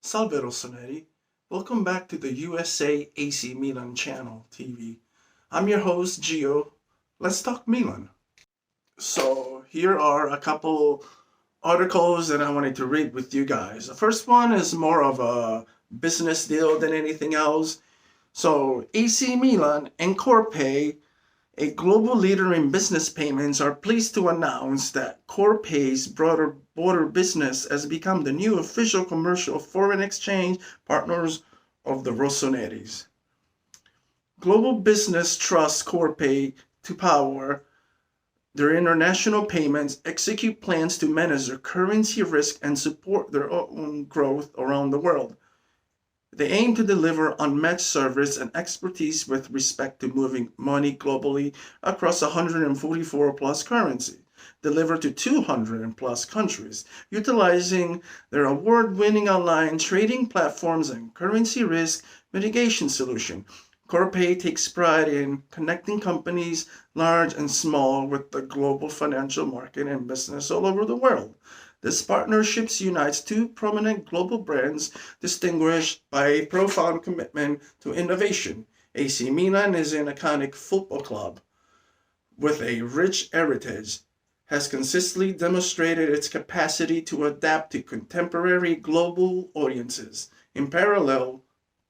Salve Rossoneri, welcome back to the USA AC Milan channel TV. I'm your host Gio. Let's talk Milan. So here are a couple articles that I wanted to read with you guys. The first one is more of a business deal than anything else. So AC Milan and Corpay, a global leader in business payments, are pleased to announce that Corpay's broader border business has become the new official commercial foreign exchange partners of the Rossoneris. Global business trusts Corpay to power their international payments, execute plans to manage their currency risk, and support their own growth around the world. They aim to deliver unmatched service and expertise with respect to moving money globally across 144 plus currencies, delivered to 200 plus countries, utilizing their award-winning online trading platforms and currency risk mitigation solution. Corpay takes pride in connecting companies, large and small, with the global financial market and business all over the world. This partnership unites two prominent global brands distinguished by a profound commitment to innovation. AC Milan is an iconic football club with a rich heritage, has consistently demonstrated its capacity to adapt to contemporary global audiences. In parallel,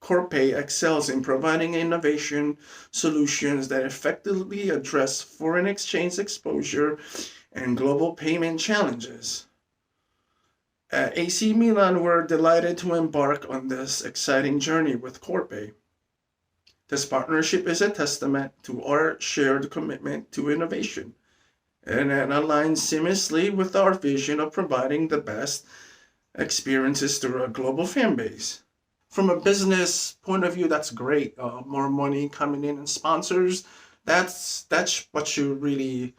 Corpay excels in providing innovation solutions that effectively address foreign exchange exposure and global payment challenges. At AC Milan, we're delighted to embark on this exciting journey with Corpay. This partnership is a testament to our shared commitment to innovation, and it aligns seamlessly with our vision of providing the best experiences to a global fan base. From a business point of view, that's great. More money coming in and sponsors. That's what you really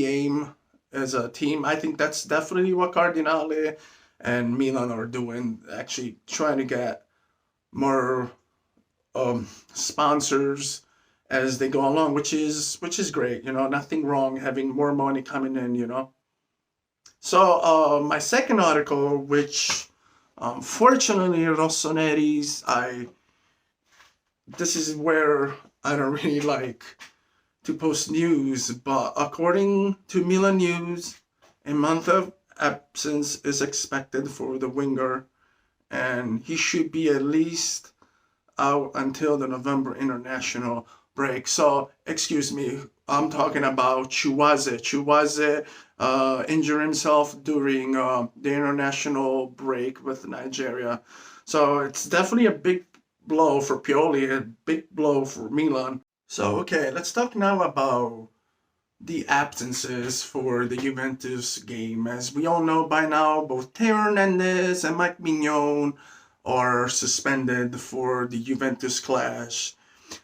aim as a team. I think that's definitely what Cardinale and Milan are doing. Actually, trying to get more sponsors as they go along, which is great. Nothing wrong having more money coming in. So my second article, which fortunately Rossoneris, this is where I don't really like to post news, but according to Milan News, a month of absence is expected for the winger, and he should be at least out until the November international break. So, excuse me, I'm talking about Chuwaze. Chuwaze injured himself during the international break with Nigeria. So it's definitely a big blow for Pioli, a big blow for Milan. So, okay, let's talk now about the absences for the Juventus game. As we all know by now, both Teo Hernandez and Mike Mignon are suspended for the Juventus clash.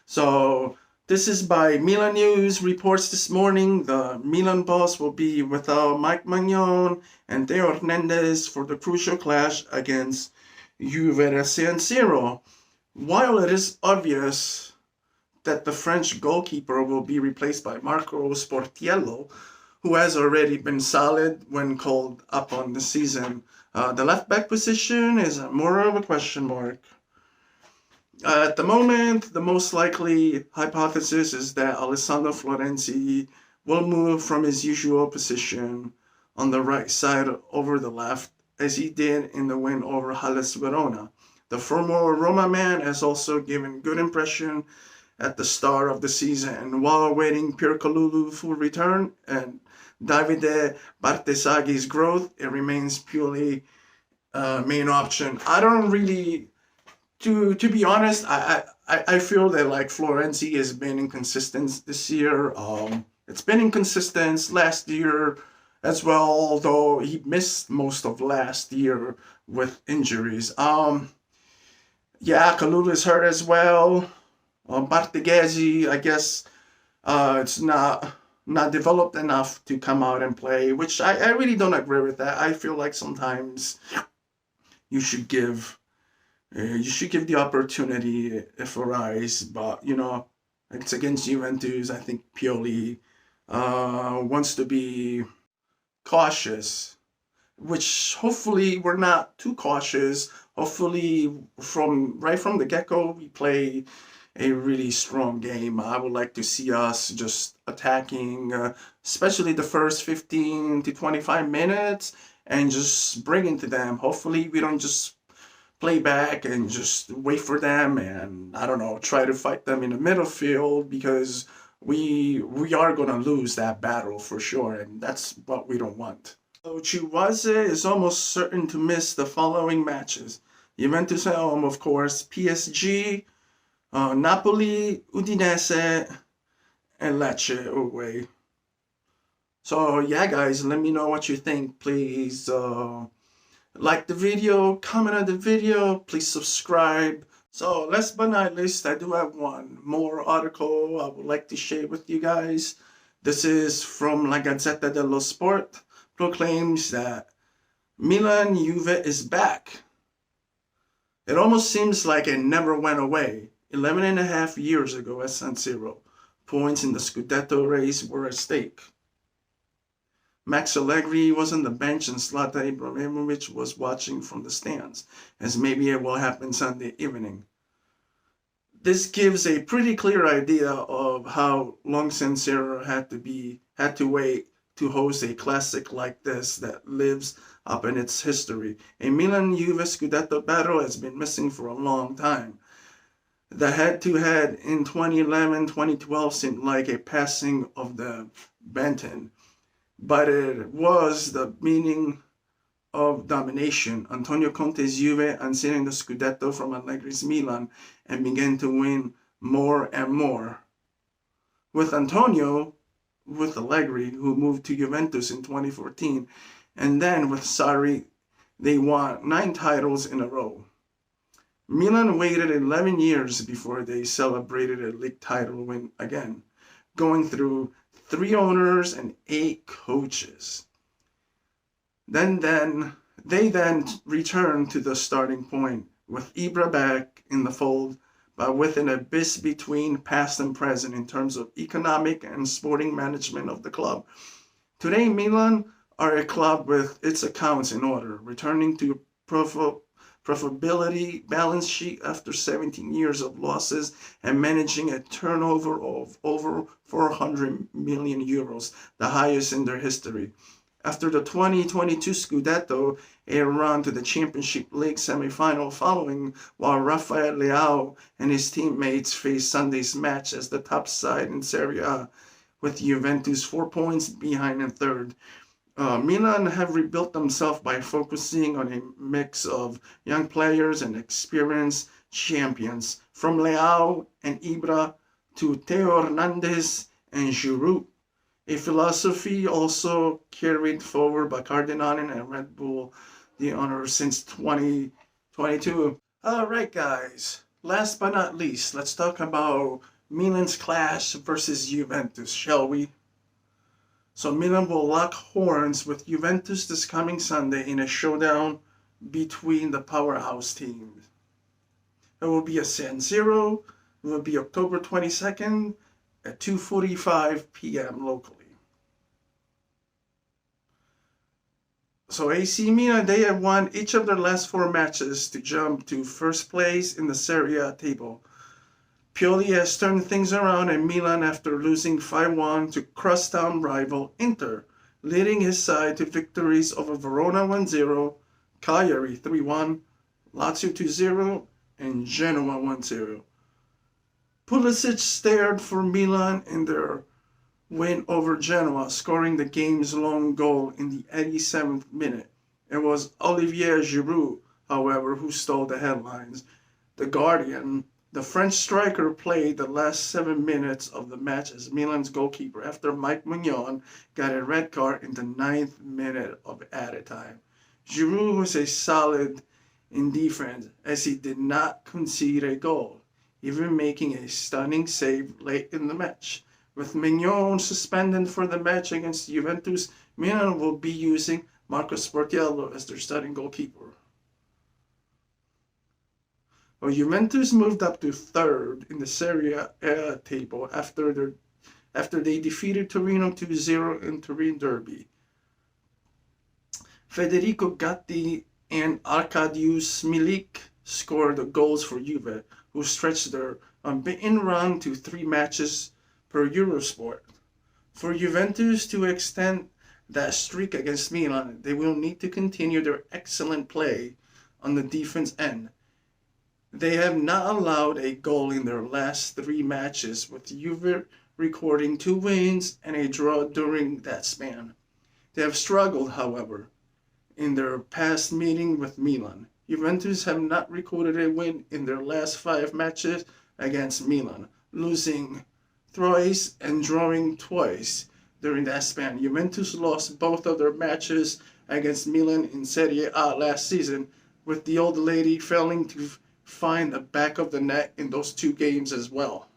So, this is by Milan News reports this morning. The Milan boss will be without Mike Mignon and Teo Hernandez for the crucial clash against Juve at San Siro. While it is obvious that the French goalkeeper will be replaced by Marco Sportiello, who has already been solid when called up on the season, the left back position is more of a question mark. At the moment, the most likely hypothesis is that Alessandro Florenzi will move from his usual position on the right side over the left, as he did in the win over Hellas Verona. The former Roma man has also given good impression at the start of the season, and while awaiting Pierre Kalulu full return and Davide Bartesagi's growth, it remains purely main option. I don't really, to be honest, I feel that like Florenzi has been inconsistent this year. It's been inconsistent last year as well, although he missed most of last year with injuries. Yeah, Kalulu is hurt as well. Bartegesi, I guess it's not developed enough to come out and play, which I really don't agree with that. I feel like sometimes you should give the opportunity if arise, but it's against Juventus. I think Pioli wants to be cautious which hopefully we're not too cautious. Hopefully, right from the get-go, we play a really strong game. I would like to see us just attacking, especially the first 15 to 25 minutes, and just bring it to them. Hopefully, we don't just play back and just wait for them and, I don't know, try to fight them in the middle field, because we are gonna lose that battle for sure, and that's what we don't want. So Juve is almost certain to miss the following matches: Juventus at home, of course, PSG, Napoli, Udinese, and Lecce away. So yeah, guys, let me know what you think. Please like the video, comment on the video, please subscribe. So last but not least, I do have one more article I would like to share with you guys. This is from La Gazzetta dello Sport. Proclaims that Milan Juve is back. It almost seems like it never went away. 11 and a half years ago at San Siro, points in the Scudetto race were at stake. Max Allegri was on the bench and Zlatan Ibrahimovic was watching from the stands, as maybe it will happen Sunday evening. This gives a pretty clear idea of how long San Siro had to wait to host a classic like this that lives up in its history. A Milan-Juve Scudetto battle has been missing for a long time. The head-to-head in 2011-2012 seemed like a passing of the baton, but it was the meaning of domination. Antonio Conte's Juve unseating the Scudetto from Allegri's Milan and began to win more and more. With Allegri, who moved to Juventus in 2014, and then with Sarri, they won 9 titles in a row. Milan waited 11 years before they celebrated a league title win again, going through 3 owners and 8 coaches. They then returned to the starting point, with Ibra back in the fold, but with an abyss between past and present in terms of economic and sporting management of the club. Today, Milan are a club with its accounts in order, returning to profitability balance sheet after 17 years of losses and managing a turnover of over 400 million euros, the highest in their history. After the 2022 Scudetto, a run to the Championship League semi-final following, while Rafael Leao and his teammates faced Sunday's match as the top side in Serie A, with Juventus 4 points behind in third. Milan have rebuilt themselves by focusing on a mix of young players and experienced champions, from Leao and Ibra to Theo Hernandez and Giroud. A philosophy also carried forward by Cardinale and Red Bull, the owner since 2022. Alright guys, last but not least, let's talk about Milan's clash versus Juventus, shall we? So Milan will lock horns with Juventus this coming Sunday in a showdown between the powerhouse teams. It will be at San Siro. It will be October 22nd at 2:45 p.m. locally. So AC Milan, they have won each of their last 4 matches to jump to first place in the Serie A table. Pioli has turned things around in Milan after losing 5-1 to crosstown rival Inter, leading his side to victories over Verona 1-0, Cagliari 3-1, Lazio 2-0, and Genoa 1-0. Pulisic stared for Milan in their win over Genoa, scoring the game's lone goal in the 87th minute. It was Olivier Giroud, however, who stole the headlines. The Guardian, the French striker, played the last 7 minutes of the match as Milan's goalkeeper after Mike Mignon got a red card in the 9th minute of added time. Giroud was a solid in defense as he did not concede a goal, even making a stunning save late in the match. With Mignon suspended for the match against Juventus, Milan will be using Marco Sportiello as their starting goalkeeper. Well, Juventus moved up to 3rd in the Serie A table after they defeated Torino 2-0 in Turin Derby. Federico Gatti and Arkadiusz Milik scored the goals for Juve, who stretched their unbeaten run to 3 matches per Eurosport. For Juventus to extend that streak against Milan, they will need to continue their excellent play on the defense end. They have not allowed a goal in their last 3 matches, with Juve recording 2 wins and a draw during that span. They have struggled, however, in their past meeting with Milan. Juventus have not recorded a win in their last 5 matches against Milan, losing thrice and drawing twice during that span. Juventus lost both of their matches against Milan in Serie A last season, with the old lady failing to find the back of the net in those 2 games as well.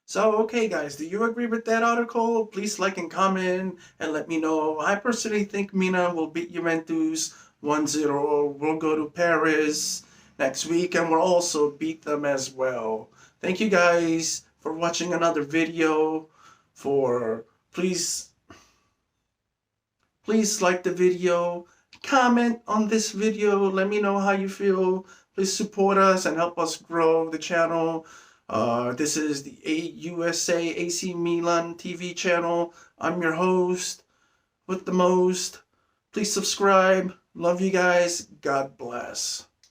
So, okay guys, do you agree with that article? Please like and comment and let me know. I personally think Milan will beat Juventus 1-0. We'll go to Paris next week and we'll also beat them as well. Thank you guys for watching another video. Please like the video, comment on this video, let me know how you feel. Please support us and help us grow the channel. This is the USAAC Milan TV channel. I'm your host with the most. Please subscribe. Love you guys. God bless.